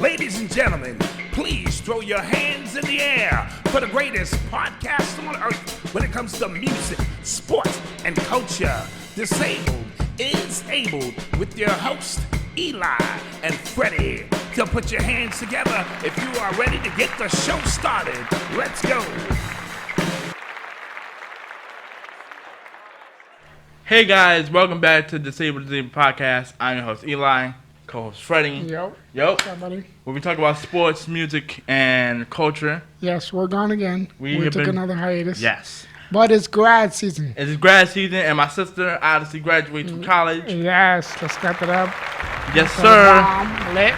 Ladies and gentlemen, please throw your hands in the air for the greatest podcast on earth when it comes to music, sports, and culture. Disabled is Abled with your host, Eli and Fredy. So put your hands together if you are ready to get the show started. Let's go. Hey guys, welcome back to Disabled Podcast. I'm your host Eli, co-host Fredy. Yo. What's up, buddy? Where we talk about sports, music, and culture. Yes, we're gone again. We took another hiatus. Yes. But it's grad season. It's grad season, and my sister obviously graduates from college. Yes, let's clap it up. Yes, sir. Lit.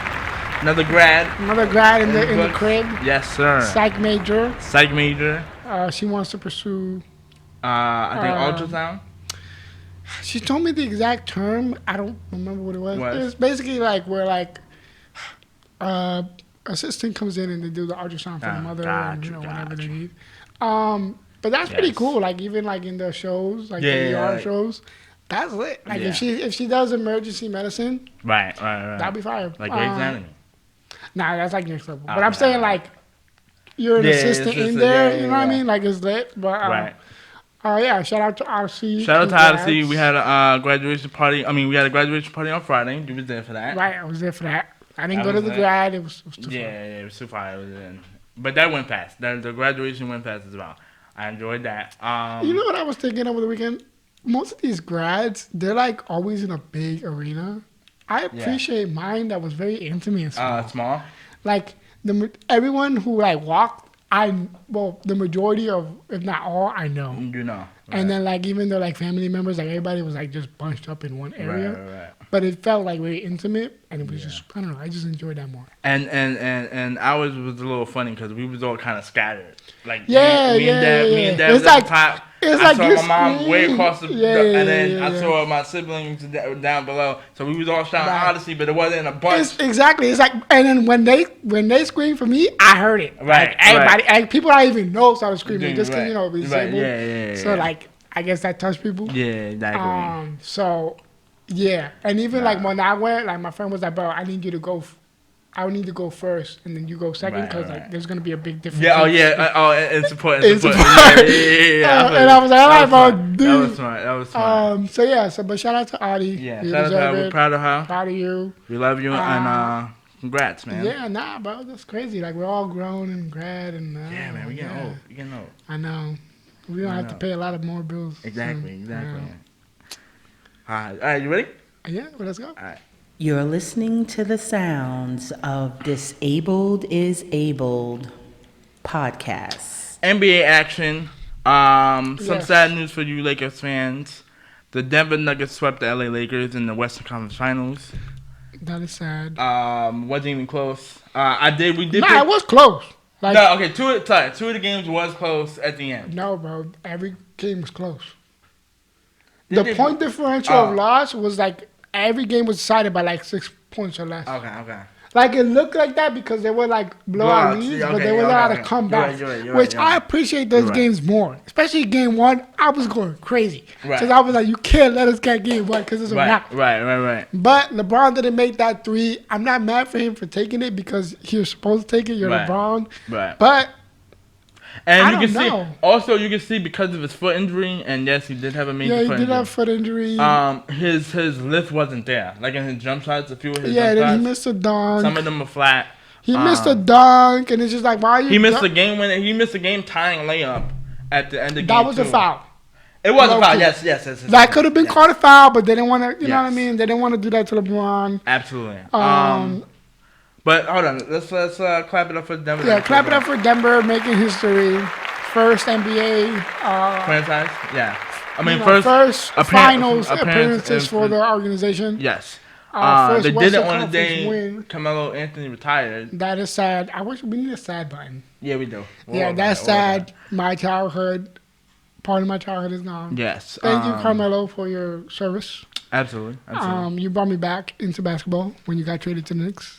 Another grad. Another grad in the crib. Yes, sir. Psych major. She wants to pursue. I think ultrasound. She told me the exact term. I don't remember what it was. What? It was basically like where assistant comes in and they do the ultrasound for the mother and whatever they need. But that's pretty cool. Like even like in the shows, like the ER shows, that's lit. Like if she does emergency medicine, right, that'd be fire. Like Grey's Anatomy. Nah, that's like next level. But I'm saying like you're an assistant in there. You know what I mean? Like it's lit. But right. Shout out to Odyssey. Shout out to Odyssey. We had a graduation party. We had a graduation party on Friday. You was there for that. Right, I was there for that. I didn't go to the grad. It was too far. Yeah, it was too far. But that went fast. The graduation went fast as well. I enjoyed that. You know what I was thinking over the weekend? Most of these grads, they're like always in a big arena. I appreciate mine that was very intimate and small. Small? Like everyone who like walked, the majority of, if not all, I know. You know. Right. And then like even though like family members, like everybody was like just bunched up in one area. Right. But it felt like very intimate, and it was just, I don't know, I just enjoyed that more. And ours was a little funny because we was all kind of scattered. Like me and Dad it's was like, at the top. It's I like saw my mom way across the and then I saw my siblings down below. So we was all shouting Odyssey, but it wasn't in a bunch. Exactly. It's like, and then when they screamed for me, I heard it. Right. Like everybody, like, people I even know started screaming just because it was disabled. Yeah. So like, I guess that touched people. Yeah, exactly. So, yeah, and even like when I went, like my friend was like, "Bro, I need you to go. I would need to go first, and then you go second, because like there's gonna be a big difference." Yeah. In support. Yeah. And I was like, "All right, bro, dude." That was smart. But shout out to Adi. Yeah, shout out to her. We're proud of her. Proud of you. We love you, and congrats, man. Yeah, bro, that's crazy. Like we're all grown and grad, and yeah, man, we getting old. We getting old. I know. We don't have to pay a lot of more bills. Exactly. Yeah. All right, you ready? Yeah, well, let's go. All right. You're listening to the sounds of Disabled is Abled podcast. MLB Action. Some sad news for you Lakers fans. The Denver Nuggets swept the LA Lakers in the Western Conference Finals. That is sad. Wasn't even close. We did. It was close. Like, no, okay. Two of the games was close at the end. No, bro. Every game was close. The point differential of loss was like every game was decided by like 6 points or less. Okay. Like it looked like that because they were like blowout leads, but there was a lot of comebacks, which I appreciate those games more. Especially game one, I was going crazy because I was like, you can't let us get game one because it's a wrap. Right. But LeBron didn't make that three. I'm not mad for him for taking it because he was supposed to take it. You're LeBron, but. And you can see because of his foot injury, and yes, he did have a major foot injury. Yeah, he did have foot injury. His lift wasn't there. Like in his jump shots, a few of his jump shots. Yeah, he missed a dunk. Some of them were flat. He missed a dunk, and it's just like, why are you... He missed a game winner. He missed a game-tying layup at the end of game That was a foul. It was a foul, yes. That could have been called a foul, but they didn't want to, you know what I mean? They didn't want to do that to LeBron. Absolutely. But hold on, let's clap it up for Denver. Yeah, clap it up for Denver making history. First NBA franchise. Yeah, first finals appearances for the organization. Yes. First they did it on the day win. Carmelo Anthony retired. That is sad. I wish we need a sad button. Yeah, we do. That's sad. My childhood, part of my childhood is gone. Yes. Thank you, Carmelo, for your service. Absolutely. You brought me back into basketball when you got traded to the Knicks.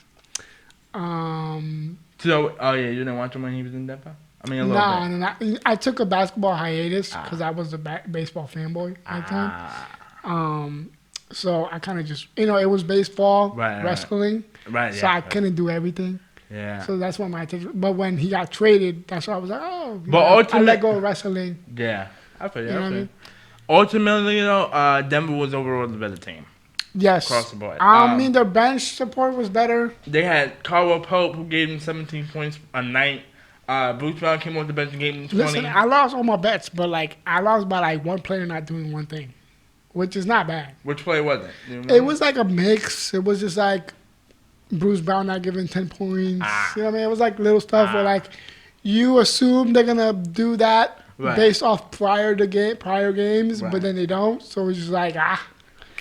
You didn't watch him when he was in Denver? I mean, a little bit. No. I took a basketball hiatus because I was a baseball fanboy at the time. So I kind of just, it was baseball, wrestling. Right. So I couldn't do everything. Yeah. So that's what my take. But when he got traded, that's why I was like, oh. But I let go of wrestling. Yeah. I feel you. You know what I mean? Ultimately, Denver was overall the better team. Yes. Across the board. I mean, their bench support was better. They had Caldwell Pope, who gave them 17 points a night. Bruce Brown came off the bench and gave them 20. Listen, I lost all my bets, but I lost by one player not doing one thing, which is not bad. Which play was it? It was like a mix. It was just like Bruce Brown not giving 10 points. You know what I mean? It was like little stuff where you assume they're gonna do that based off prior games, but then they don't. So it's just like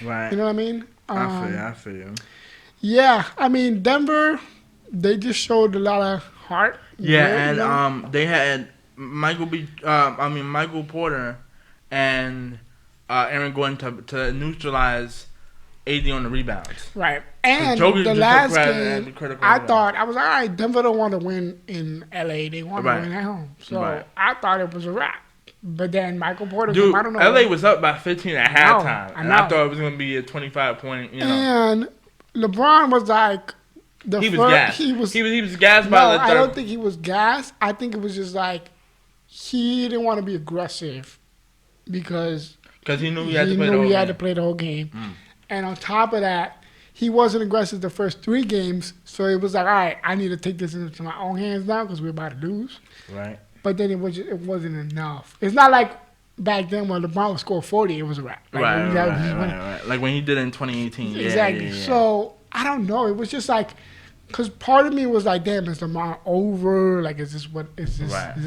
Right. You know what I mean? I feel you. Yeah, I mean Denver, they just showed a lot of heart. Yeah, and they had Michael Porter and Aaron Gordon to neutralize AD on the rebounds. Right. And the last game, I thought, I was like, all right, Denver don't want to win in LA. They want to win at home. So I thought it was a wrap. But then Michael Porter came, I don't know. LA was up by 15 at halftime. And I thought it was going to be a 25-point, And LeBron was like, he was gassed. He was gassed by the third. I don't think he was gassed. I think it was just like he didn't want to be aggressive because he knew he had to play the whole game. And on top of that, he wasn't aggressive the first 3 games. So it was like, all right, I need to take this into my own hands now because we're about to lose. Right. But then it wasn't enough. It's not like back then when LeBron would score 40, it was a wrap. Right. Like when he did it in 2018. Exactly. Yeah. So I don't know. It was just like, because part of me was like, damn, is LeBron over? Like, is this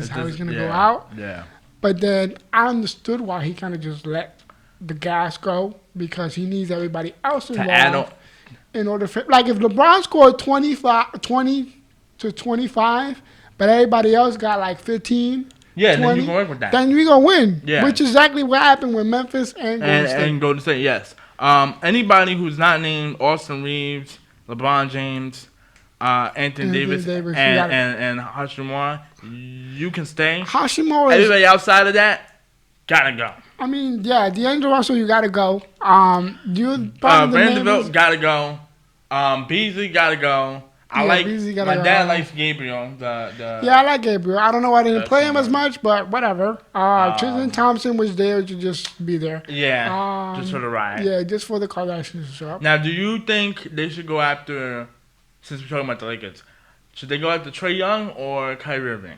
how he's gonna go out? Yeah. But then I understood why he kind of just let the gas go because he needs everybody else involved in order for, like, if LeBron scored 20 to 25, but everybody else got like 15. Yeah, 20, then you can work with that. Then we gonna win. Yeah. Which is exactly what happened with Memphis and Golden State. And Golden State, yes. Anybody who's not named Austin Reeves, LeBron James, Anthony Davis and Hashimura, you can stay. Hashimura. Everybody outside of that, gotta go. I mean, yeah, D'Angelo Russell, you gotta go. Vanderbilt gotta go. Beasley gotta go. My dad likes Gabriel. Yeah, I like Gabriel. I don't know why I didn't play him as much, but whatever. Tristan Thompson was there to just be there. Yeah, just for the ride. Yeah, just for the Kardashians to show up. Now, do you think they should go after, since we're talking about the Lakers, should they go after Trae Young or Kyrie Irving?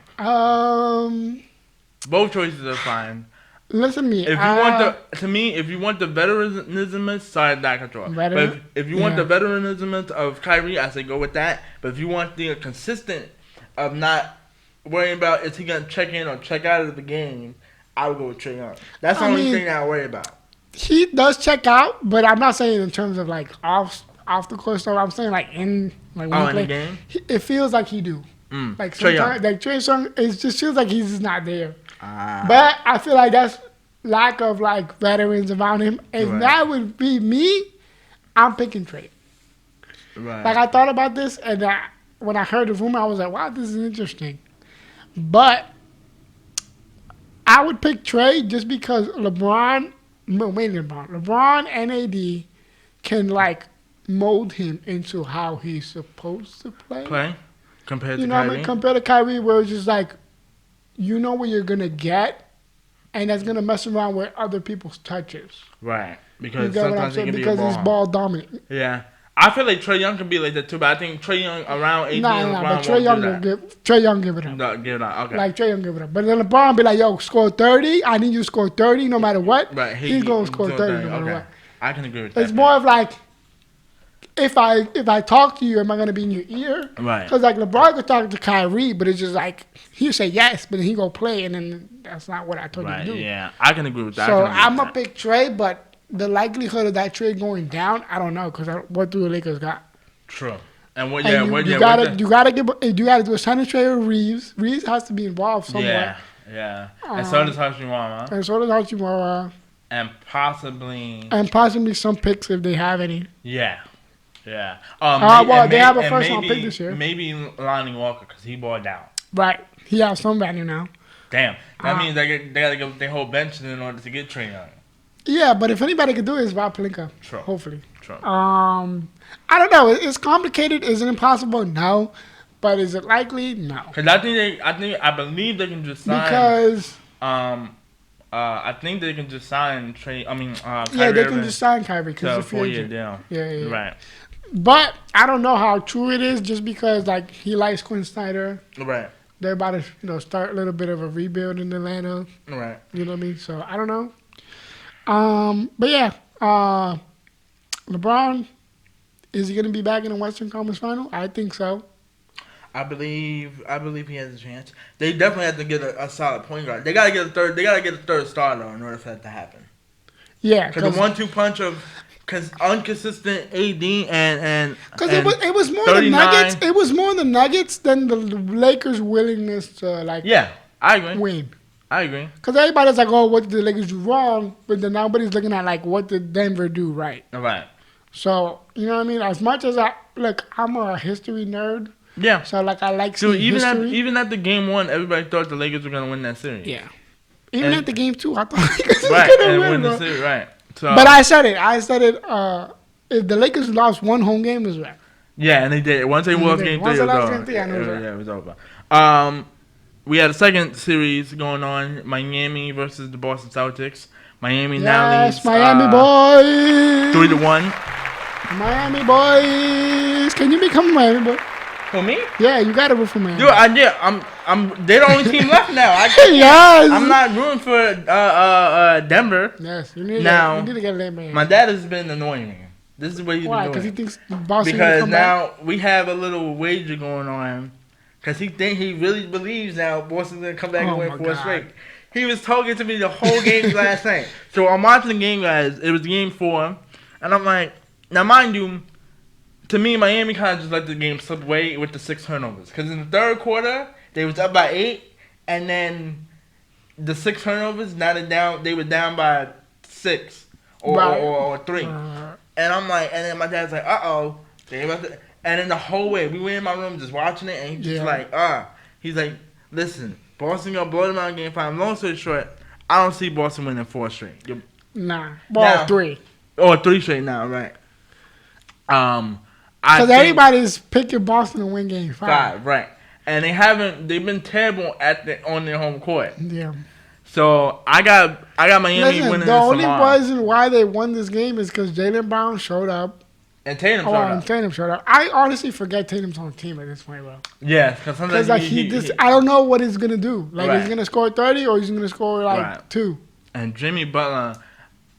Both choices are fine. Listen to me. If you want the veteranism side, that control. But if you want the veteranism of Kyrie, I say go with that. But if you want the consistent of not worrying about is he gonna check in or check out of the game, I would go with Trae Young. That's the only thing I worry about. He does check out, but I'm not saying in terms of like off the court stuff. I'm saying like in when he play, the game. It feels like he do. Like sometimes, like Trae Young, it just feels like he's just not there. But I feel like that's lack of like veterans around him. If that would be me, I'm picking Trae. Right. Like I thought about this, and when I heard the rumor, I was like, "Wow, this is interesting." But I would pick Trae just because LeBron and AD can like mold him into how he's supposed to play. Compared to Kyrie. What I mean? Compared to Kyrie, where it's just like, you know what you're going to get, and that's going to mess around with other people's touches. Right. Because sometimes he can be because he's ball dominant. Yeah. I feel like Trae Young can be like that too, but I think Trae Young around 18 and LeBron but Trae Young give it up. No, give it up. Okay. Like Trae Young give it up. But then LeBron be like, yo, score 30. I need you to score 30 no matter what. Right. He's going to score 30 no matter what. I can agree with that. It's more of like, if I talk to you, am I going to be in your ear? Right. Because like LeBron could talk to Kyrie, but it's just like, he'll say yes, but then he go play, and then that's not what I told you to do. Yeah, I can agree with that. So I'm a big Trae, but the likelihood of that trade going down, I don't know, because what do the Lakers got? True. And you gotta do a signing trade with Reeves. Reeves has to be involved somewhere. Yeah. And so does Hashimura. And possibly some picks if they have any. Yeah. They have a first round pick this year. Maybe Lonnie Walker because he balled out. Right. He has some value now. Damn. That means they got to give their whole bench in order to get Trae Young. Yeah, but if anybody could do it, it's Rob Pelinka. True. Hopefully. True. I don't know. It's complicated. Is it impossible? No. But is it likely? No. Because I believe they can just sign. Because I think they can just sign trade. I mean, Kyrie they can just sign Kyrie because it's a 4-year deal. Yeah. Right. But I don't know how true it is, just because like he likes Quinn Snyder. Right. They're about to start a little bit of a rebuild in Atlanta. Right. You know what I mean? So I don't know. But yeah, LeBron, is he gonna be back in the Western Conference Final? I think so. I believe he has a chance. They definitely have to get a solid point guard. They gotta get a third starter in order for that to happen. Yeah, because the 1-2 punch of inconsistent AD and because it was more 39. The Nuggets. It was more the Nuggets than the Lakers' willingness to I agree. Win. I agree. Because everybody's like, oh, what did the Lakers do wrong? But then nobody's looking at like what did Denver do right. Right. So you know what I mean. As much as I'm a history nerd. Yeah. So I like seeing history. Even at the game 1, everybody thought the Lakers were gonna win that series. Yeah. Even at the game 2, I thought the Lakers were gonna win the series. Right. So, but I said it. If the Lakers lost one home game, it was right. Yeah, and they did. Once they lost game 3, it was over. It was over. We had a second series going on: Miami versus the Boston Celtics. Miami now leads. Miami boys. 3-1. Miami boys. Can you become a Miami boy? For me? Yeah, you got to root for Miami. Dude, they're the only team left now. Yes. I'm not rooting for Denver. Yes, you need to get that man. My dad has been annoying me. This is what he's doing. Why? Because he thinks Boston. Because now we have a little wager going on. Because he really believes now Boston's gonna come back and win 4 straight. He was talking to me the whole game last night. So I'm watching the game, guys. It was game 4, and I'm like, now mind you. To me, Miami kind of just let the game slip away with the 6 turnovers. Because in the third quarter, they was up by 8, and then the 6 turnovers, now they were down by 6 or 3. And I'm like, and then my dad's like, uh-oh. And then the whole way, we were in my room just watching it, and he's just like, he's like, listen, Boston going to blow them out in game 5. Long story short, I don't see Boston winning 4 straight. Nah. Ball 3. Or 3 straight now, right. Because everybody's picking Boston to win game 5. Right. And they've been terrible on their home court. Yeah. So I got Miami winning this tomorrow. The only reason why they won this game is because Jaylen Brown showed up. And Tatum showed up. I honestly forget Tatum's on the team at this point, bro. Yeah, because sometimes I don't know what he's going to do. Like, he's going to score 30 or he's going to score 2. And Jimmy Butler...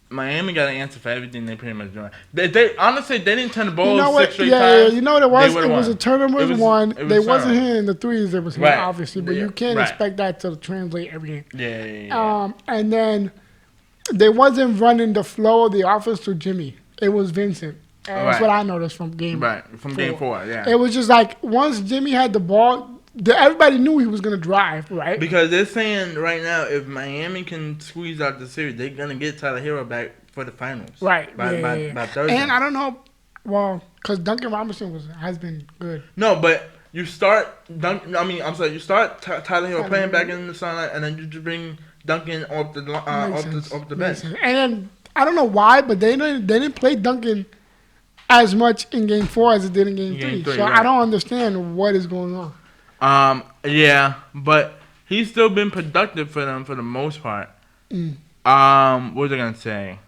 Miami got an answer for everything they pretty much doing. They honestly, they didn't turn the ball 6 straight times. Yeah, you know what it was? It was a turnover one. They wasn't hitting the threes. It was hitting, obviously, but you can't expect that to translate every game. Yeah. And then they wasn't running the flow of the offense to Jimmy. It was Vincent. That's what I noticed from game 4. Game 4, yeah. It was just like once Jimmy had the ball, everybody knew he was going to drive, right? Because they're saying right now, if Miami can squeeze out the series, they're going to get Tyler Hero back for the finals. Right. By Thursday. And I don't know, because Duncan Robinson has been good. No, but you start you start Tyler Hero playing back in the sunlight, and then you just bring Duncan off the bench. And then, I don't know why, but they didn't play Duncan as much in Game 4 as it did in Game 3. So I don't understand what is going on. Yeah, but he's still been productive for them for the most part. What was I gonna say?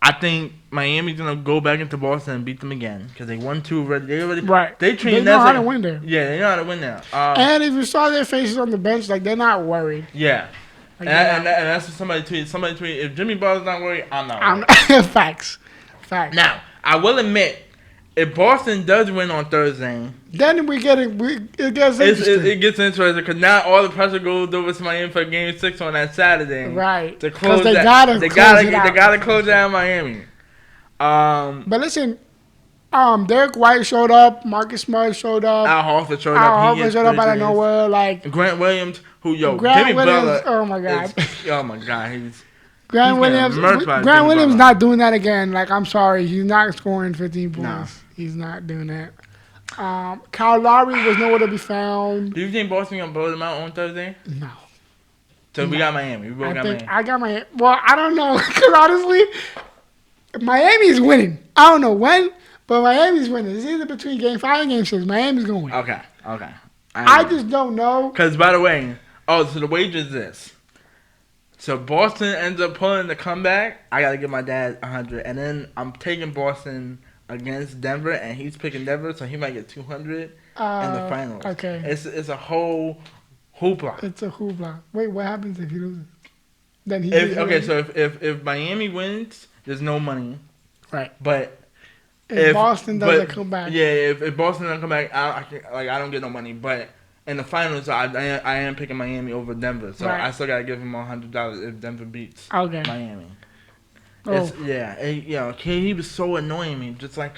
I think Miami's gonna go back into Boston and beat them again because they won 2 already. They know how to win there. Yeah, they know how to win there. And if you saw their faces on the bench, like they're not worried. Yeah, and that's what somebody tweeted. Somebody tweeted, if Jimmy Butler's not worried, I'm not worried. Facts. Now, I will admit, if Boston does win on Thursday, then it gets interesting. It gets interesting because now all the pressure goes over to Miami for Game 6 on that Saturday. Right. To close they gotta close down Miami. But listen, Derek White showed up. Marcus Smart showed up. Al Horford showed up. Out of nowhere. Like Grant Williams, Jimmy Williams, Butler. Oh my god. He's Grant Williams not doing that again. Like, I'm sorry. He's not scoring 15 points. No. He's not doing that. Kyle Lowry was nowhere to be found. Do you think Boston going to blow them out on Thursday? No. So we got Miami. We both got Miami. I got Miami. Well, I don't know. Because honestly, Miami's winning. I don't know when, but Miami's winning. It's either between Game 5 and Game 6. Miami's going to win. Okay. I just don't know. Because, by the way, so the wager is this. So Boston ends up pulling the comeback. I got to give my dad 100. And then I'm taking Boston against Denver, and he's picking Denver, so he might get 200 in the finals. Okay. It's a whole hoopla. It's a hoopla. Wait, what happens if he loses? Then So if Miami wins, there's no money. Right. But if Boston doesn't come back. Yeah, if Boston doesn't come back, I don't get no money. But in the finals, I am picking Miami over Denver. So I still got to give him $100 if Denver beats Miami. Oh. He was so annoying me. Just like,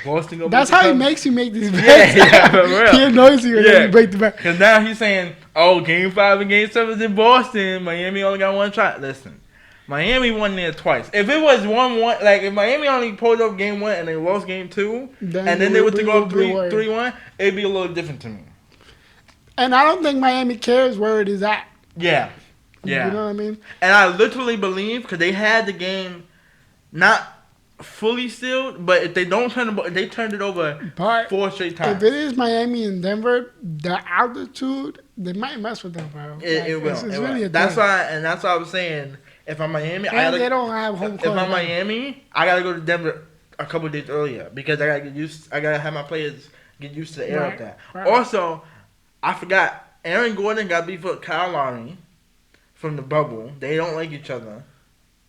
Boston go. That's how he makes you make these bets. Yeah, for real. He annoys you and then you break the bet. Because now he's saying, Game 5 and Game 7 is in Boston. Miami only got one shot. Listen, Miami won there twice. If it was 1-1, like if Miami only pulled up Game 1 and they lost Game 2, and then they were to go up 3-1, it'd be a little different to me. And I don't think Miami cares where it is at. Yeah. You know what I mean? And I literally believe, because they had the game not fully sealed, but if they don't turn they turned it over 4 straight times. If it is Miami and Denver, the altitude, they might mess with them, bro. It will. It's really that's why I was saying, if I'm Miami, they don't have home court. If I'm Miami, I gotta go to Denver a couple of days earlier because I gotta have my players get used to the air up there. Right. Also, I forgot, Aaron Gordon got beef with Kyle Lowry from the bubble. They don't like each other.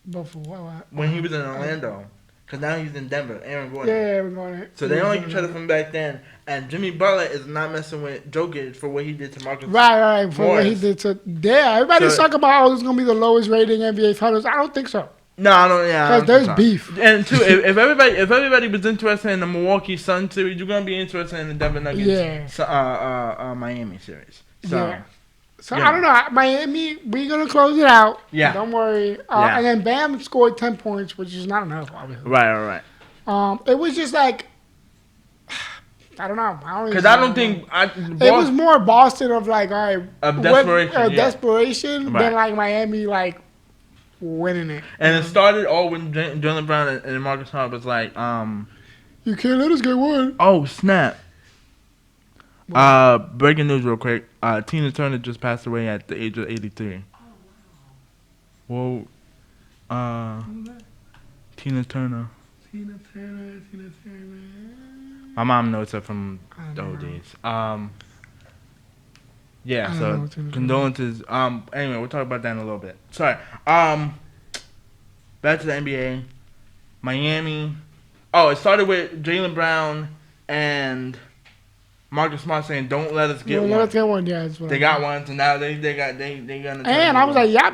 But for what? When he was in Orlando. Because now he's in Denver, Aaron Gordon. Yeah, Aaron Gordon. So they don't like each other from back then. And Jimmy Butler is not messing with Jokic for what he did to Marcus. Right. For what he did to... Yeah, everybody's talking about, this is going to be the lowest rating NBA Finals. I don't think so. No, I don't. Yeah, because there's beef. And two, if everybody was interested in the Milwaukee Suns series, you're gonna be interested in the Denver Nuggets, Miami series. So I don't know. Miami, we're gonna close it out. Yeah. Don't worry. And then Bam scored 10 points, which is not enough, obviously. Right. It was just like, I don't know. Because I don't think it was more Boston of like, all right, of desperation, desperation than like Miami like winning it. And it started all when Jaylen Brown and Marcus Smart was like, you can't let us get one. Oh snap! Breaking news, real quick. Tina Turner just passed away at the age of 83. Whoa. Tina Turner. My mom knows her from the old days. Yeah, so condolences. Anyway, we'll talk about that in a little bit. Sorry. Back to the NBA. Miami. Oh, it started with Jaylen Brown and Marcus Smart saying, "Don't let us get one." Let's get one, yeah. They got one, so now they gonna. And I was like, y'all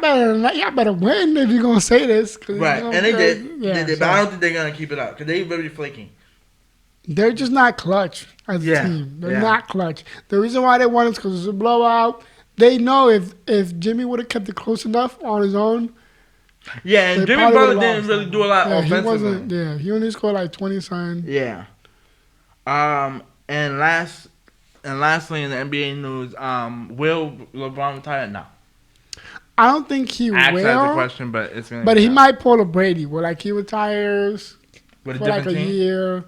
better win if you're gonna say this. Right, and they did. Yeah, but I don't think they're gonna keep it up because they very flaky. They're just not clutch as a team. They're not clutch. The reason why they won is because it's a blowout. They know if Jimmy would have kept it close enough on his own. Yeah, and Jimmy Butler didn't really do a lot offensively. He only scored like 20-something. Yeah. And lastly in the NBA news, will LeBron retire? No. I don't think he will. That's the question, but it's gonna. But he might pull a Brady, where like he retires for like a year,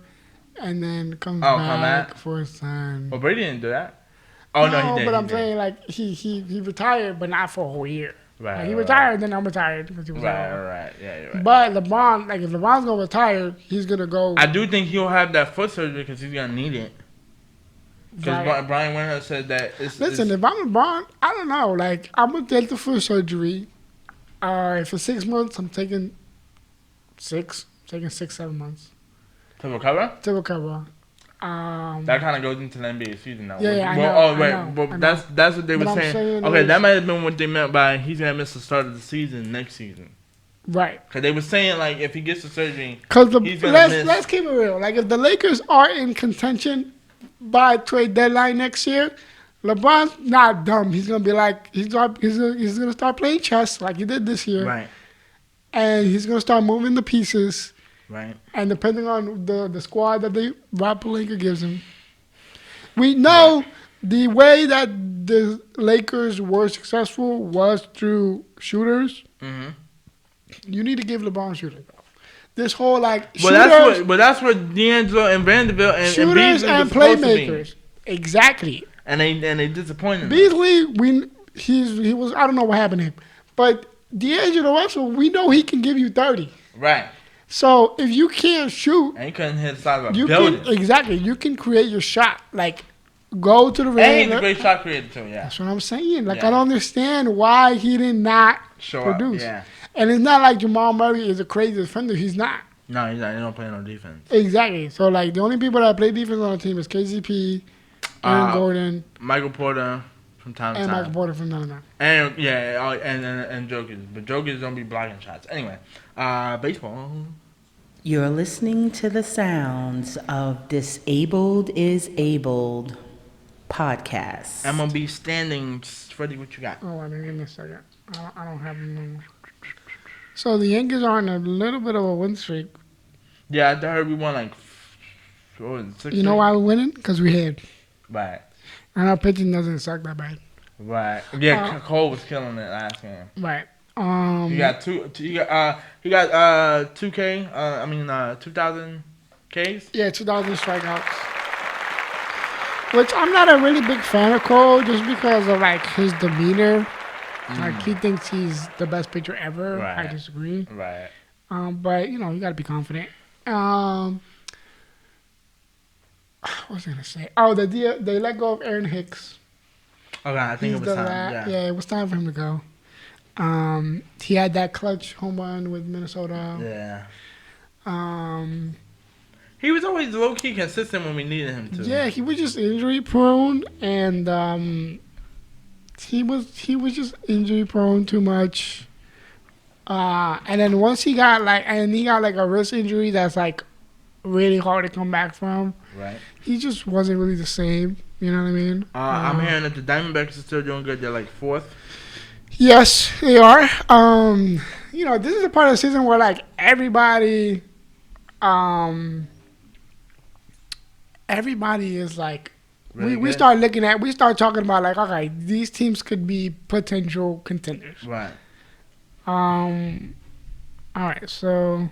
and then comes back for his son. Well, Brady didn't do that. Oh no, he did. But I'm saying like he retired, but not for a whole year. Right. Like, he retired, then I'm retired because he was right. Yeah, you're right. But LeBron, like if LeBron's gonna retire, he's gonna go. I do think he'll have that foot surgery because he's gonna need it. Because Brian Windhorst said that. If I'm LeBron, I don't know. Like I'm gonna take the foot surgery. For 6 months, I'm taking 6-7 months to recover. That kind of goes into the NBA season now. Yeah, I know. But that's what they were saying. Okay, that might have been what they meant by he's gonna miss the start of the season next season. Right. Because they were saying like if he gets the surgery, he's gonna miss. Let's keep it real. Like if the Lakers are in contention by trade deadline next year, LeBron's not dumb. He's gonna be like he's gonna start playing chess like he did this year. Right. And he's gonna start moving the pieces. Right. And depending on the squad that Rob Pelinka gives him, we know the way that the Lakers were successful was through shooters. Mm-hmm. You need to give LeBron shooters. this whole like shooters. But that's what D'Angelo and Vanderbilt and shooters and playmakers. Exactly. And they disappointed. Beasley, he was, I don't know what happened to him, but D'Angelo Russell, we know he can give you 30. Right. So if you can't shoot, and he couldn't hit the side of a building. Exactly. You can create your shot. Like, go to the rim. And he's a great shot creator too. Yeah. That's what I'm saying. Like, I don't understand why he did not produce. Yeah. And it's not like Jamal Murray is a crazy defender. He's not. No, he's not. He don't play no defense. Exactly. So like the only people that play defense on the team is KCP, Aaron Gordon, Michael Porter. From time to time. And Michael Porter from time to time. And and Jokic. But Jokic don't be blocking shots. Anyway, baseball. You're listening to the sounds of Disabled is Abled podcast. MLB Standings. Freddie, what you got? Oh, give me a second. I don't have them. So the Yankees are on a little bit of a win streak. Yeah, I heard we won like 6. You know why we're winning? Because we had. Right. And our pitching doesn't suck that bad. Right. Yeah, Cole was killing it last game. Right. He got 2K. 2,000 Ks. Yeah, 2,000 strikeouts. Which I'm not a really big fan of Cole, just because of like his demeanor. Like he thinks he's the best pitcher ever. Right. I disagree. Right. But you gotta be confident. What was I gonna say? Oh, they let go of Aaron Hicks. Okay, I think it was time. Yeah, it was time for him to go. He had that clutch home run with Minnesota. Yeah. He was always low key consistent when we needed him to. Yeah, he was just injury prone, and he was just injury prone too much. And then once he got a wrist injury that's like really hard to come back from. Right. He just wasn't really the same. You know what I mean? I'm hearing that the Diamondbacks are still doing good. They're like 4th. Yes, they are. This is a part of the season where like everybody is like, really we start talking about like, okay, these teams could be potential contenders. Right. All right, so.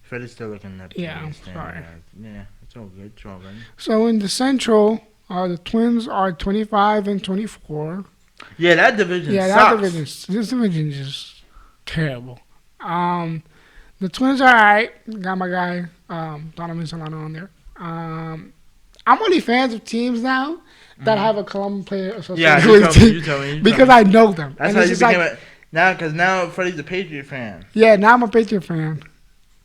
Freddie's still looking at. Yeah, I'm sorry. Yeah, it's all good. It's all good. So in the Central, the Twins are 25 and 24. Yeah, that division sucks. This division is just terrible. The Twins are alright. Got my guy, Donovan Solano on there. I'm only fans of teams now that have a Colombian player associated with the team. Because I know them. That's how you became now Freddie's a Patriot fan. Yeah, now I'm a Patriot fan.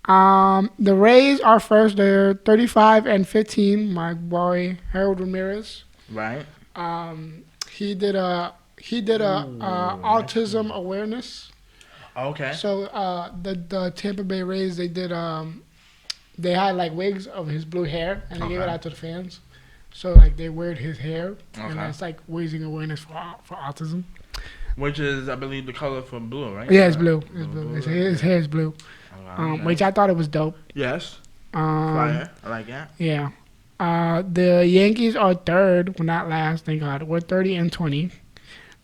The Rays are first. They're 35 and 15. My boy Harold Ramirez. Right. He did autism awareness. Okay. So the Tampa Bay Rays, they had like wigs of his blue hair and they gave it out to the fans. So like they wear his hair and that's like raising awareness for autism. Which is, I believe, the color for blue, right? Yeah, it's blue. It's blue. His hair is blue. Which I thought it was dope. Yes. Fire. I like that. Yeah. The Yankees are third. Well, not last. Thank God. We're 30 and 20.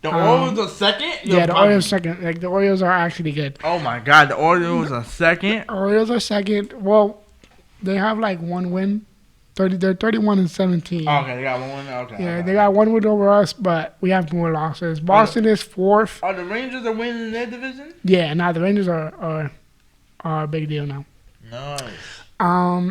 The Orioles are second? The Orioles are second. Like, the Orioles are actually good. Oh, my God. The Orioles are second? Orioles are second. Well, they have, like, one win. They're 31 and 17. Okay, they got one win. Okay. Yeah, they got one win over us, but we have more losses. Boston is fourth. Are the Rangers are winning their division? Yeah, the Rangers are a big deal now. Nice.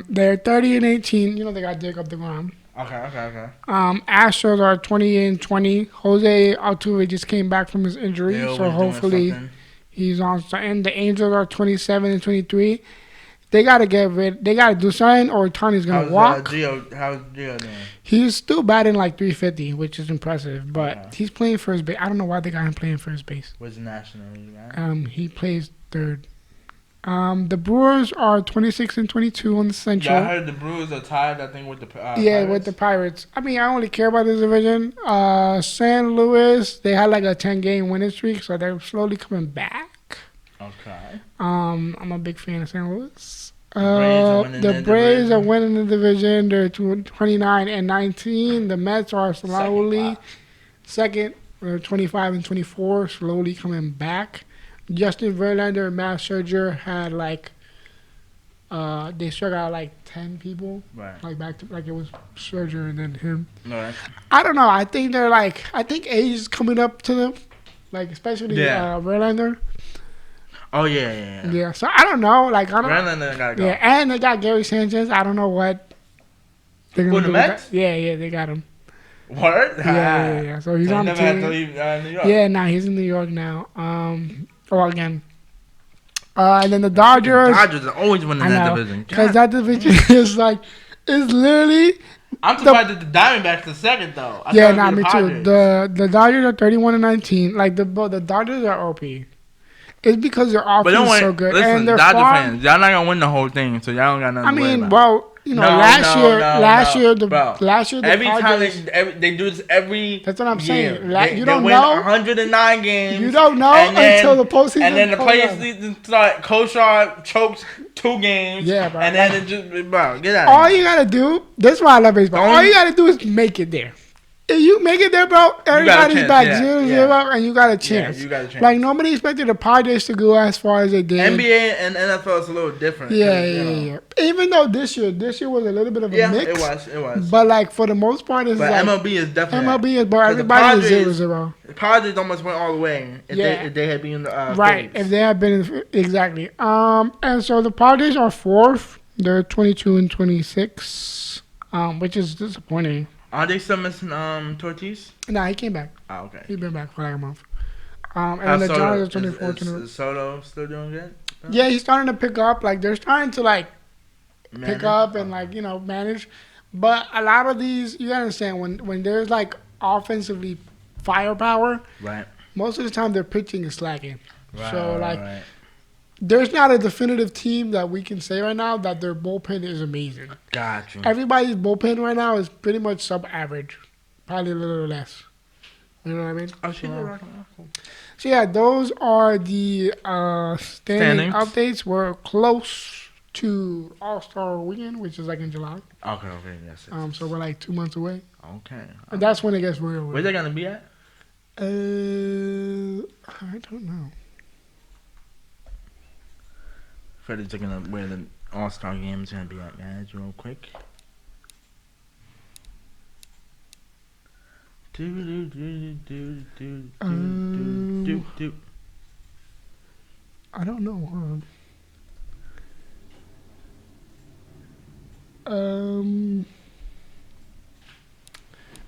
They're 30 and 18. They got Jacob deGrom. Okay. Astros are 20 and 20. Jose Altuve just came back from his injury, so hopefully he's on something. The Angels are 27 and 23. They gotta do something, or Tony's gonna walk. How's Gio doing? He's still batting like 350, which is impressive, but he's playing first base. I don't know why they got him playing first base. What's the National League, right? He plays third. The Brewers are 26 and 22 on the Central. Yeah, I heard the Brewers are tied, I think, with the Pirates. With the Pirates. I mean, I only care about this division. San Luis, they had like a 10-game winning streak, so they're slowly coming back. Okay. I'm a big fan of San Luis. The Braves are winning the division. They're 29 and 19. The Mets are slowly second. They're 25 and 24, slowly coming back. Justin Verlander and Matt Scherzer had like they struck out like 10 people. Right. Like back to like it was Scherzer and then him. Right. I don't know. I think age is coming up to them, like especially Verlander. Oh yeah. Yeah. So I don't know. Like I don't. Verlander gotta go. Yeah, and they got Gary Sanchez. I don't know what. They're gonna the Mets? Yeah, they got him. What? Yeah. So he's on the team. Had to leave New York. Yeah, he's in New York now. Again. And then the Dodgers. The Dodgers are always winning that division. Because that division is literally. I'm surprised that the Diamondbacks are second though. Me too. The Dodgers are 31-19. Like the Dodgers are OP. It's because their offense is so good. Listen, and Dodger fans, y'all not gonna win the whole thing, so y'all don't got nothing to worry about. Last year, the every Padres, time they do this every. That's what I'm saying. They don't win know 109 games. You don't know until the postseason. And then the postseason start. Koshar chokes 2 games. Yeah, bro. And then it just get out. All you gotta do. This is why I love baseball. All you gotta do is make it there. If you make it there, bro, everybody's back 0-0, and you got a chance. Yeah, you got a chance. Like, nobody expected the Padres to go as far as they did. NBA and NFL is a little different. Yeah. Even though this year was a little bit of a mix. It was. But, like, for the most part, it's MLB is definitely bro, everybody is 0-0. The Padres almost went all the way if they had been right, if they had been exactly. And so the Padres are 4th. They're 22-26, which is disappointing. Are they still missing Tortis? Nah, he came back. Oh, okay. He's been back for like a month. And the Giants are 24. Is Soto still doing good? Yeah, he's starting to pick up. Like, they're starting to, pick up and, manage. But a lot of these, you gotta understand, when there's, offensively firepower, right? Most of the time their pitching is slacking. Right, so, right. There's not a definitive team that we can say right now that their bullpen is amazing. Gotcha. Everybody's bullpen right now is pretty much sub-average. Probably a little less. You know what I mean? Oh, shit. So, yeah, those are the standing updates. We're close to All-Star Weekend, which is in July. Okay, yes. So we're 2 months away. Okay. And that's when it gets real. Where's they going to be at? I don't know. Freddie's looking up where the All-Star game is going to be at, guys, real quick. I don't know.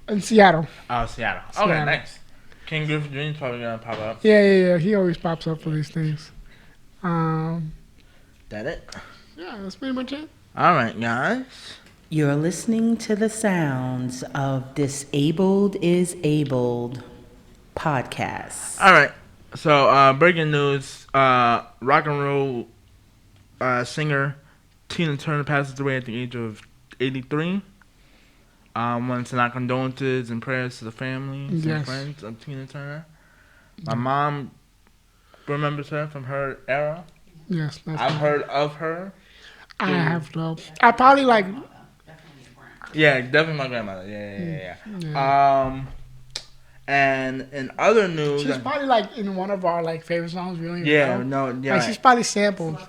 In Seattle. Oh, Seattle. Okay, nice. King Griffith Jr. is probably going to pop up. Yeah. He always pops up for these things. That it? Yeah, that's pretty much it. All right, guys. You're listening to the sounds of Disabled is Abled podcast. All right. So, breaking news. Rock and roll singer Tina Turner passes away at the age of 83. Want to send our condolences and prayers to the family and friends of Tina Turner. My mom remembers her from her era. Yes, I've heard of her. I have though. I probably Yeah, definitely my grandmother. Yeah. And in other news, she's probably in one of our favorite songs. Really? She's probably sampled.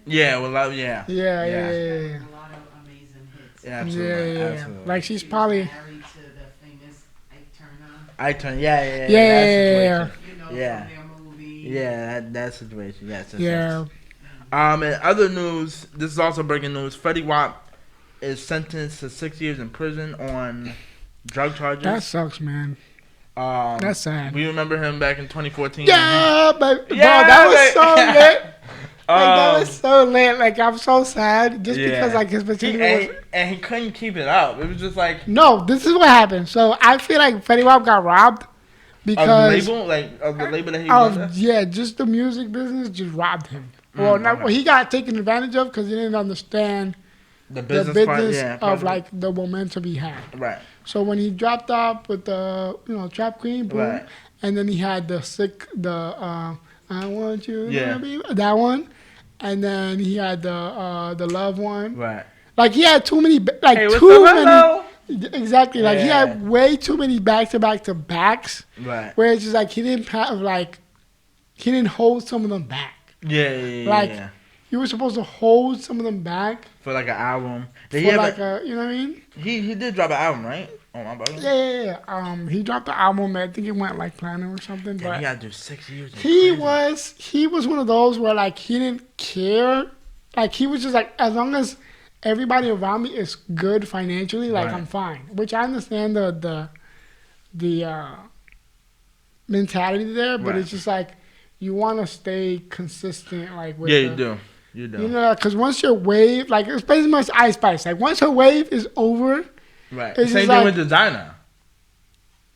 Yeah, well, yeah. Yeah. A lot of amazing hits. Yeah, absolutely. Absolutely. She's probably married to the famous Ike Turner. Yeah. Yeah. Yeah, that situation. Yes. Yeah. In other news, this is also breaking news. Freddie Wap is sentenced to 6 years in prison on drug charges. That sucks, man. That's sad. We remember him back in 2014. Yeah, but that was so lit. That was so lit. I'm so sad just because his material was... And he couldn't keep it up. It was just No, this is what happened. So I feel like Freddie Wap got robbed. Because of the label that he was under? Yeah, just the music business just robbed him. He got taken advantage of because he didn't understand the business of the momentum he had. Right. So when he dropped off with the Trap Queen, boom, right. And then he had I want you to be that one, and then he had the Love one. Right. He had too many too many. Exactly. He had way too many back-to-backs. Right. Where it's just he didn't have he didn't hold some of them back. Yeah. you were supposed to hold some of them back for like an album. For like a, you know what I mean? He did drop an album, right? Oh my God. Yeah. He dropped the album. I think it went like platinum or something. Damn, but he got to do 6 years. He was one of those where like he didn't care. Like he was just like, as long as everybody around me is good financially, like I'm fine. Which I understand the mentality there, but it's just like you want to stay consistent. Like with you do. You know, because once your wave, like it's basically much Ice Spice. Like once her wave is over, right. Same thing with designer.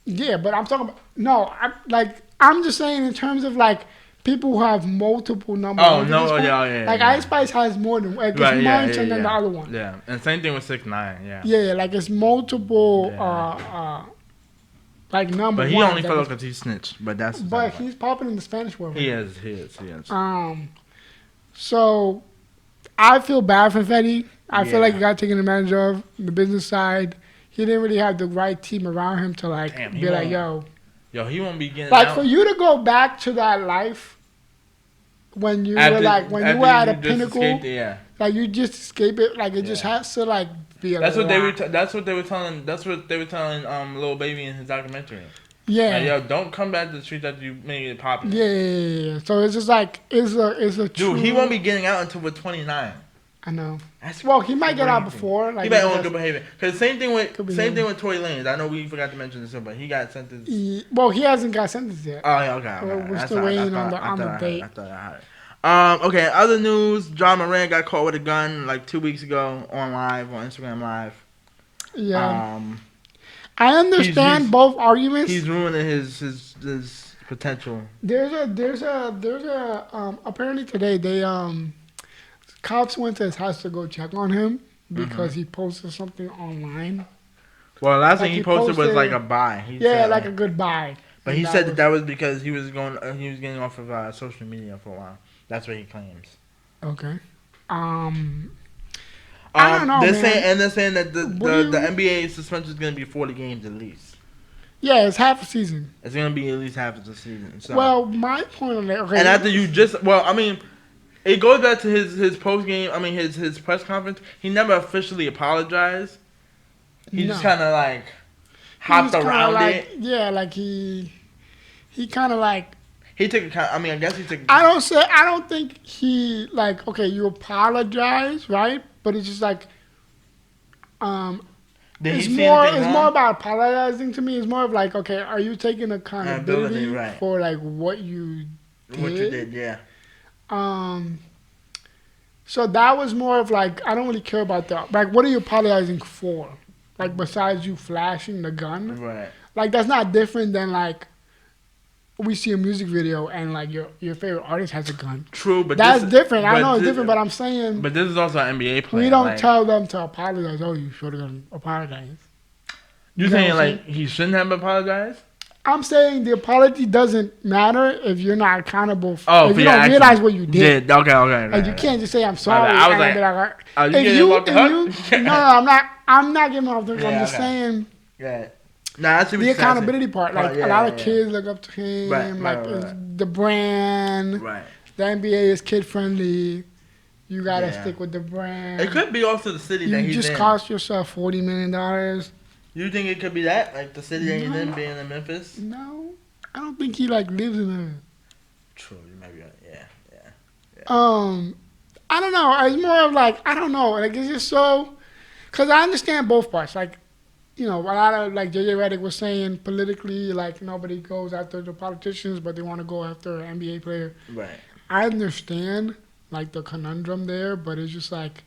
Yeah, but I'm talking about I'm just saying in terms of like people who have multiple numbers. Oh no, yeah. Like Ice Spice has more than like it's much and then the other one. Yeah, and same thing with 6ix9ine. Yeah. Yeah, like it's multiple like number. But he only fell because he snitched. But he's popping in the Spanish world. He is. So I feel bad for Fredy. I feel like he got taken advantage of the business side. He didn't really have the right team around him to like be like, yo, he won't be getting like out. For you to go back to that life when you were like when you were at a pinnacle, like you just escape it. Like it just has to like be a. That's what they were telling. That's what they were telling Lil Baby in his documentary. Yeah. Like, yo, don't come back to the street that you made it popular. Yeah. So it's just like it's a dude. He won't be getting out until we're 29. I know. Well, he might get out before. Like, he might on good behavior. Because same thing with Tory Lanez. I know we forgot to mention this, but he got sentenced. He hasn't got sentenced yet. Oh, yeah, okay. We're still waiting on the date. I thought I heard it. Okay, other news. John Moran got caught with a gun like 2 weeks ago on Instagram Live. Yeah. I understand both arguments. He's ruining his potential. There's a apparently today they cops went to his house to go check on him because he posted something online. Well, last thing he posted was like a buy. Like a good buy. But he said that was because he was getting off of social media for a while. That's what he claims. Okay. I don't know. They're saying that the NBA suspension is going to be 40 games at least. Yeah, it's half a season. It's going to be at least half of the season. So. Well, my point on that. Okay, and after it goes back to his post game. I mean, his press conference. He never officially apologized. He just kind of like hopped around it. Yeah, like he kind of like. He took. I guess he took. I don't think he like. Okay, you apologize, right? But it's just like. It's more about apologizing to me. It's more of like, okay, are you taking accountability for like what you did? What you did, yeah. So that was more of like, I don't really care about that. Like, what are you apologizing for? Like, besides you flashing the gun? Right. Like, that's not different than like, we see a music video and like your favorite artist has a gun. True, but that's different. I know it's different, but I'm saying. But this is also an NBA player. We don't tell them to apologize. Oh, you should have apologized. You're saying like he shouldn't have apologized? I'm saying the apology doesn't matter if you're not accountable. If you don't realize what you did. Okay. Like you can't just say I'm sorry. I was like, are you getting off the hook? No, I'm not getting off the hook. I'm just saying. Yeah. Nah, that's the accountability part. Like a lot of kids look up to him. The brand. Right. The NBA is kid friendly. You gotta stick with the brand. It could be also the city that he's in. You just cost yourself $40 million. You think it could be that? Like the city that he's in being in Memphis? No. I don't think he like lives in there. True, you might be right. Yeah. I don't know. It's more of like, I don't know. Like it's just so, because I understand both parts. Like, you know, a lot of like JJ Redick was saying politically, like nobody goes after the politicians, but they want to go after an NBA player. Right. I understand like the conundrum there, but it's just like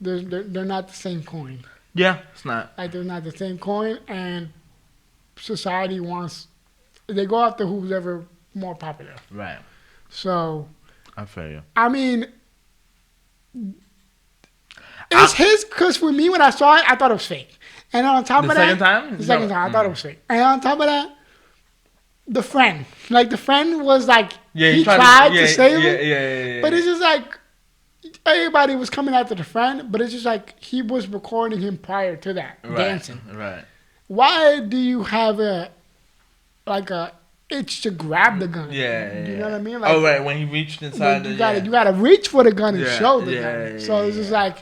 they're not the same coin. Yeah, it's not. Like they're not the same coin, and society they go after who's ever more popular. Right. So. I feel you. I mean, it's his, because for me, when I saw it, I thought it was fake. And on top of that. The second time, I thought it was fake. And on top of that, the friend. Like, the friend was like, he tried to save him. Yeah. But it's just like, everybody was coming after the friend, but it's just like, he was recording him prior to that, dancing. Right. Why do you have itch to grab the gun. Yeah. You know what I mean? Like, right, when he reached inside you gotta reach for the gun and show the gun. Yeah, so it's just like,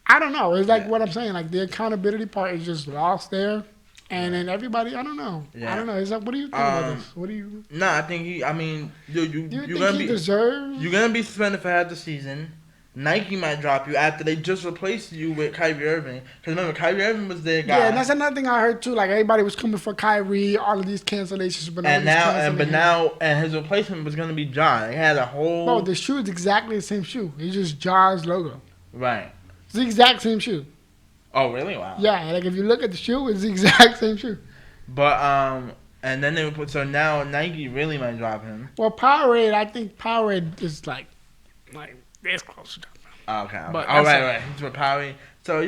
I don't know. It's like what I'm saying. Like the accountability part is just lost there. And then everybody, I don't know. Yeah. I don't know. It's like, what do you think about this? What do you? No, I think he. I mean, dude, you're gonna be deserves. You're gonna be suspended for half the season. Nike might drop you after they just replaced you with Kyrie Irving. Because remember, Kyrie Irving was their guy. Yeah, and that's another thing I heard too. Like everybody was coming for Kyrie, all of these cancellations, but his replacement was gonna be Ja. They had a whole. Bro, the shoe is exactly the same shoe. It's just Ja's logo. Right. It's the exact same shoe. Oh really? Wow. Yeah, like if you look at the shoe, it's the exact same shoe. But and then they would put so now Nike really might drop him. Well, Powerade, I think Powerade is like it's close to that. Okay. But right. He's with Powerade. So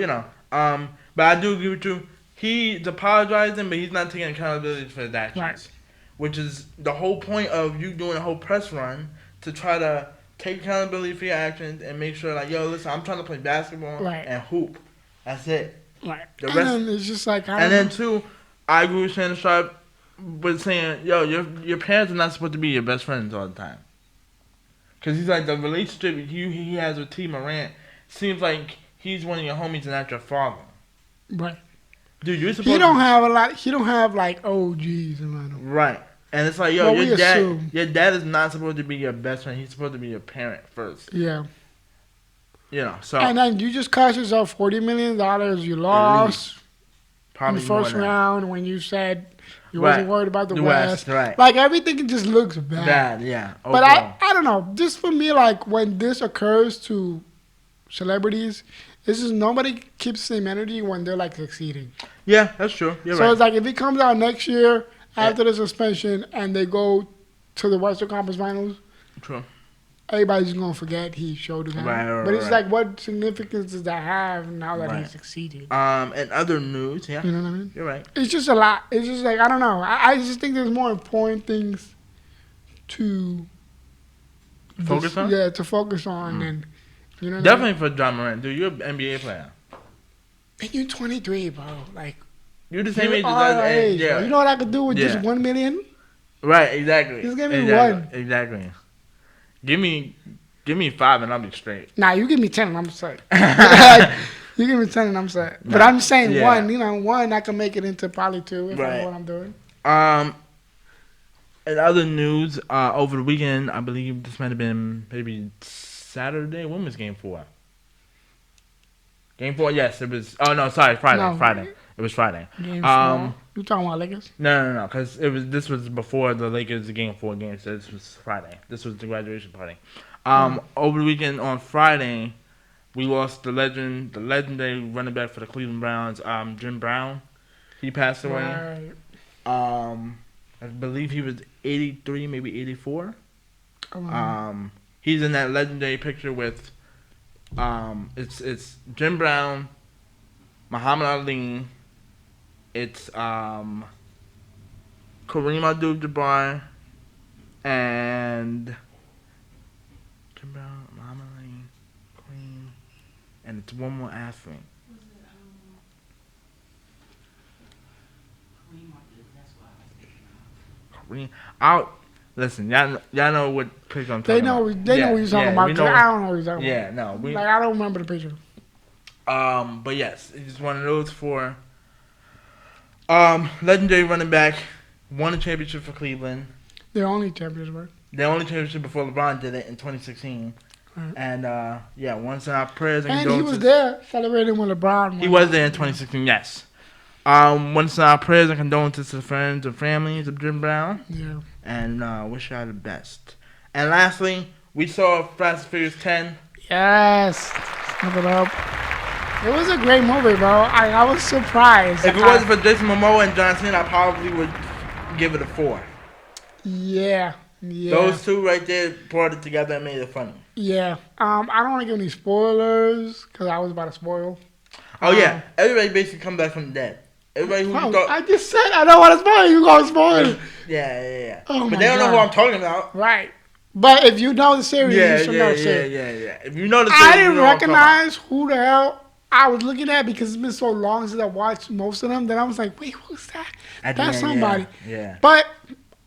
but I do agree with you. He's apologizing, but he's not taking accountability for his actions. Right. Which is the whole point of you doing a whole press run to try to take accountability for your actions and make sure like, yo, listen, I'm trying to play basketball and hoop. That's it. Right. The rest, and then it's just like then too, I agree with Shannon Sharp with saying, yo, your parents are not supposed to be your best friends all the time. Because he's like, the relationship he has with T. Morant seems like he's one of your homies and not your father. Right. Dude, you're supposed He don't have like OGs around him. Right. And it's like, yo, your dad is not supposed to be your best friend. He's supposed to be your parent first. Yeah. So. And then you just cost yourself $40 million. You lost in the first round when you said you wasn't worried about the West. Right. Like, everything just looks bad. Bad, yeah. Overall. But I don't know. Just for me, like, when this occurs to celebrities, it's just nobody keeps the same energy when they're, like, succeeding. Yeah, that's true. You're right. So it's like if it comes out next year after the suspension and they go to the Western Conference Finals. True. Everybody's going to forget he showed him. Right, but it's like, what significance does that have now that he succeeded? And other news, You know what I mean? You're right. It's just a lot. It's just like, I don't know. I just think there's more important things to focus on? Yeah, to focus on. And, you know definitely for John Morant. Dude, you're an NBA player. And you're 23, bro. Like, you're the same age as us. Yeah. You know what I could do with just $1 million? Right, exactly. Just give me one. Exactly. Give me 5 and I'll be straight. Nah, you give me 10 and I'm set. You give me 10 and I'm set. But I'm saying one. You know, one I can make it into probably 2 if I know what I'm doing. In other news, over the weekend, I believe this might have been maybe Saturday. When was Game 4? Game 4, yes, it was. Oh no, sorry, Friday. No. Friday. It was Friday. Game 4. You talking about Lakers? No, because this was before the Lakers Game 4 game, so this was Friday. This was the graduation party. Over the weekend on Friday, we lost the legendary running back for the Cleveland Browns, Jim Brown. He passed away. Right. I believe he was 83, maybe 84. He's in that legendary picture with it's Jim Brown, Muhammad Ali. It's Kareem Abdul-Jabbar and Jim Brown, Muhammad Ali, Kareem, and it's one more athlete. Kareem. Listen, y'all know what picture I'm talking about. They know what you're talking about. I don't know what you're talking about. Yeah, no. I don't remember the picture. But yes, it's one of those four. Legendary running back, won a championship for Cleveland. Their only championship. Their only championship before LeBron did it in 2016. Right. And once in our prayers and he was there celebrating when LeBron won. He was there in 2016, yes. Once in our prayers and condolences to the friends and families of Jim Brown. Yeah. And wish y'all the best. And lastly, we saw Fast and Furious 10. Yes. Give it up. It was a great movie, bro. I was surprised. If it wasn't for Jason Momoa and John Cena, I probably would give it a 4. Yeah. Those two right there brought it together and made it funny. Yeah. I don't want to give any spoilers because I was about to spoil. Oh, yeah. Everybody basically come back from the dead. Everybody who thought... I just said I don't want to spoil. You going to spoil. Yeah. Oh, but they don't know who I'm talking about. Right. But if you know the series, you should know the series. Yeah. If you know the series, I didn't recognize who the hell I was looking at because it's been so long since I watched most of them that I was like, wait, who's that? That's somebody. Yeah. But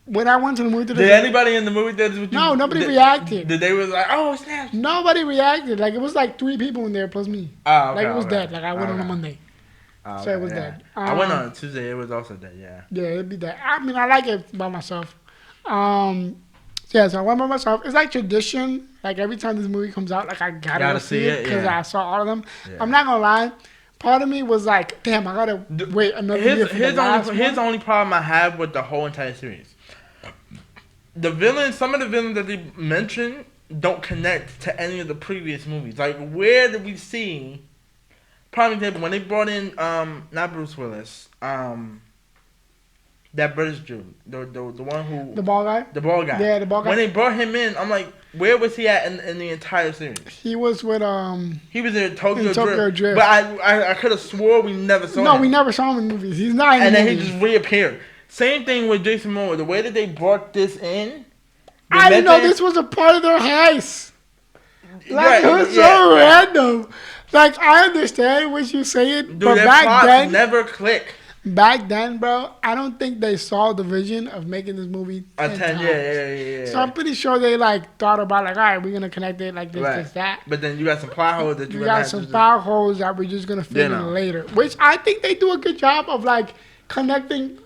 when I went to the movie, did anybody in the movie theater with you? No, nobody reacted. Did they was like, oh snap? Nobody reacted. Like it was like 3 people in there plus me. Oh, okay, like it was dead. Like I went on a Monday. Oh, so it was dead. I went on a Tuesday. It was also dead. Yeah. Yeah, it'd be dead. I mean, I like it by myself. Yeah, so I went by myself. It's like tradition. Like every time this movie comes out, like I gotta see it because I saw all of them. Yeah. I'm not gonna lie. Part of me was like, damn, I gotta wait another year for the last one. Here's the only problem I have with the whole entire series. The villains, some of the villains that they mentioned don't connect to any of the previous movies. Like, where did we see? Prime example, when they brought in not Bruce Willis, that British dude, the one who the bald guy. Yeah, the bald guy. When they brought him in, I'm like, where was he at in the entire series? He was with He was in Tokyo Drift. But I could have swore we never saw him. No, we never saw him in movies. He's not in and the then movies. He just reappeared. Same thing with Jason Momoa. The way that they brought this in. I didn't know this was a part of their heist. Like, it was so random. Like, I understand what you're saying, but back then never click. Back then, bro, I don't think they saw the vision of making this movie 10 times. Yeah. So I'm pretty sure they like thought about like, all right, we're gonna connect it like this, that. But then you got some plot holes that you got some plot holes that we're just gonna fill in later, which I think they do a good job of like connecting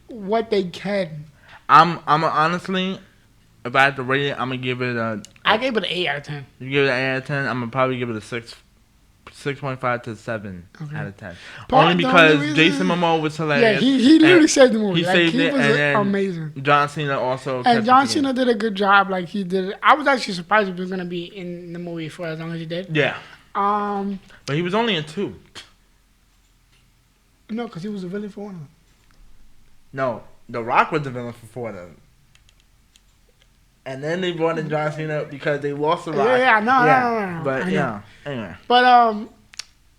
what they can. I'm honestly, if I had to rate it, I'm gonna give it a. I gave it an 8 out of 10. You give it an 8 out of 10. I'm gonna probably give it a 6.5 to 7 out of 10. Only because Jason Momoa was hilarious. Yeah, he literally saved the movie. He saved it, was and then amazing. John Cena also. And John Cena did a good job. Like he did. I was actually surprised he was gonna be in the movie for as long as he did. Yeah. But he was only in 2. No, because he was a villain for one of them. No, The Rock was the villain for 4 of them. And then they brought in John Cena because they lost The Rock. No. But anyway. But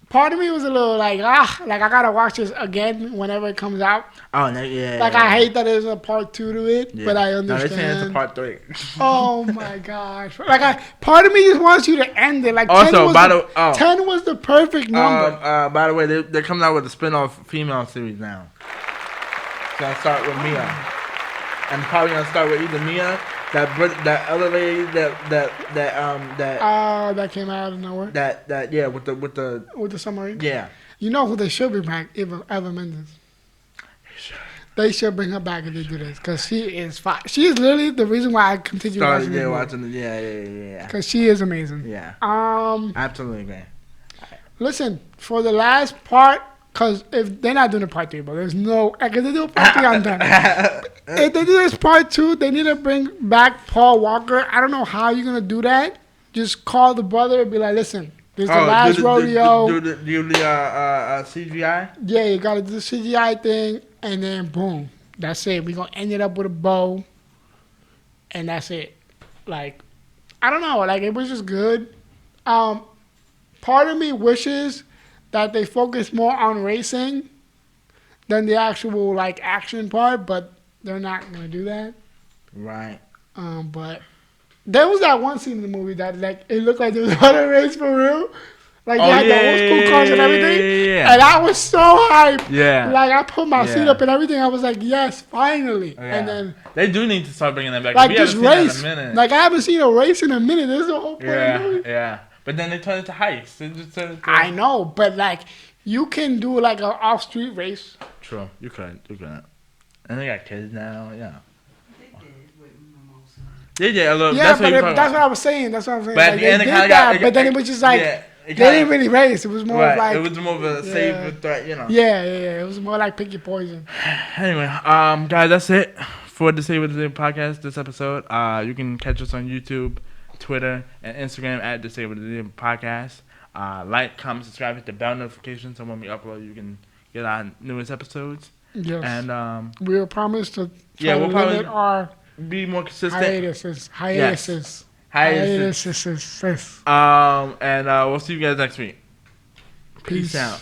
part of me was a little like I gotta watch this again whenever it comes out. Oh no, yeah. Like I hate that there's a part 2 to it, but I understand. No, they're saying it's a part 3. Oh my gosh! Like part of me just wants you to end it. Like also, 10 was the perfect number. By the way, they're coming out with a spin-off female series now. It's gonna start with Mia, and probably gonna start with either Mia. That other lady that came out of nowhere. With the submarine. Yeah. You know who they should bring back? Eva Mendes. They should bring her back if they do this, because she is fine. She is literally the reason why I continue watching it. Yeah. Because she is amazing. Yeah. Absolutely, man. Listen, for the last part, because if they're not doing a part 3, but there's no. If they do a part 3, I'm done. If they do this part 2, they need to bring back Paul Walker. I don't know how you're gonna do that. Just call the brother and be like, listen, this is the last rodeo. Do the CGI? Yeah, you gotta do the CGI thing, and then boom, that's it. We're gonna end it up with a bow, and that's it. Like, I don't know. Like, it was just good. Part of me wishes that they focus more on racing than the actual like action part, but they're not gonna do that. Right. But there was that one scene in the movie that like it looked like there was another race for real. Like they had the old school cars and everything. Yeah. And I was so hyped. Yeah. Like I put my seat up and everything. I was like, yes, finally. Yeah. And then they do need to start bringing that back. Like this race. Like I haven't seen a race in a minute. This is the whole point of the movie. Yeah. But then they turn it to heist. They just turn it to... I know, but like you can do like an off-street race. True, you could. And they got kids now. Yeah. They did a little. Yeah, that's what I was saying. But like, at the end, but then it was just like they didn't really race. It was more of like it was more of a safe threat, you know. Yeah. It was more like pick your poison. Anyway, guys, that's it for the Say What It Is podcast. This episode, you can catch us on YouTube, Twitter, and Instagram at the Say What It Is podcast. Like, comment, subscribe, hit the bell notification so when we upload, you can get our newest episodes. Yes. And we'll promise to try to limit our be more consistent. Hiatuses. And we'll see you guys next week. Peace out.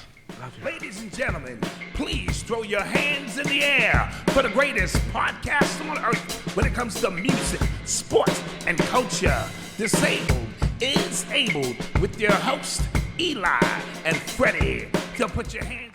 Ladies and gentlemen, please throw your hands in the air for the greatest podcast on earth when it comes to music, sports, and culture. Disabled is Abled with your host, Eli and Fredy. So put your hands